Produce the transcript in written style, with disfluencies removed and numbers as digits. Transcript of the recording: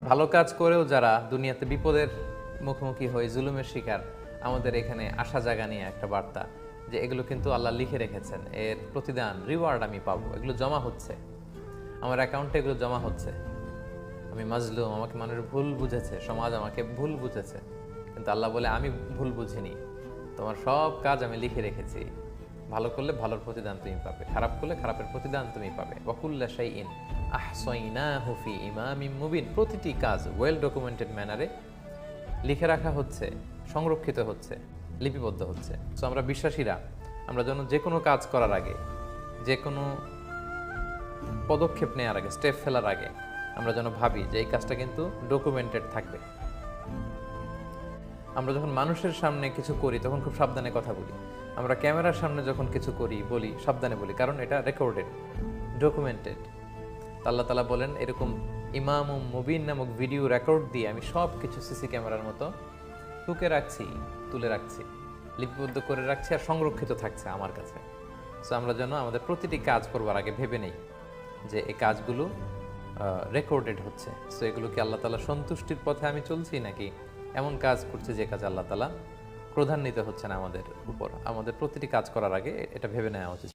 ভালো কাজ করেও যারা দুনিয়াতে বিপদের মুখোমুখি হয়ে জুলুমের শিকার, আমাদের এখানে আশা জাগা নিয়ে একটা বার্তা যে এগুলো কিন্তু আল্লাহ লিখে রেখেছেন, এর প্রতিদান রিওয়ার্ড আমি পাবো, এগুলো জমা হচ্ছে, আমার অ্যাকাউন্টে এগুলো জমা হচ্ছে। আমি মাজলুম, আমাকে মানুষ ভুল বুঝেছে, সমাজ আমাকে ভুল বুঝেছে, কিন্তু আল্লাহ বলে আমি ভুল বুঝিনি, তোমার সব কাজ আমি লিখে রেখেছি, ভালো করলে ভালোর প্রতিদান তুমি পাবে, খারাপ করলে খারাপের প্রতিদান তুমি পাবে। ওয়াকুল্লা শাইইন আহসাইনাহু ফি ইমামিম মুবিন, প্রতিটি কাজ ওয়েল ডকুমেন্টেড ম্যানারে লিখে রাখা হচ্ছে, সংরক্ষিত হচ্ছে, লিপিবদ্ধ হচ্ছে। সো আমরা বিশ্বাসীরা, আমরা যেন যে কোনো কাজ করার আগে, যে কোনো পদক্ষেপ নেওয়ার আগে, স্টেপ ফেলার আগে আমরা যেন ভাবি যে এই কাজটা কিন্তু ডকুমেন্টেড থাকবে। আমরা যখন মানুষের সামনে কিছু করি তখন খুব সাবধানে কথা বলি, আমরা ক্যামেরার সামনে যখন কিছু করি বলি সাবধানে বলি, কারণ এটা রেকর্ডেড, ডকুমেন্টেড। আল্লাহ তাআলা বলেন এরকম ইমাম মুবিন নামক ভিডিও রেকর্ড দিয়ে আমি সব কিছু সিসি ক্যামেরার মতো টুকে রাখছি, তুলে রাখছি, লিপিবদ্ধ করে রাখছি, আর সংরক্ষিত থাকছে আমার কাছে। সো আমরা যেন আমাদের প্রতিটি কাজ করবার আগে ভেবে নেই যে এই কাজগুলো রেকর্ডেড হচ্ছে। সো এগুলো কি আল্লাহ তাআলা সন্তুষ্টির পথে আমি চলছি, নাকি এমন কাজ করছি যে কাজ আল্লাহ তাআলা ক্রোধান্বিত হচ্ছেন আমাদের উপর। আমাদের প্রতিটি কাজ করার আগে এটা ভেবে নেওয়া উচিত।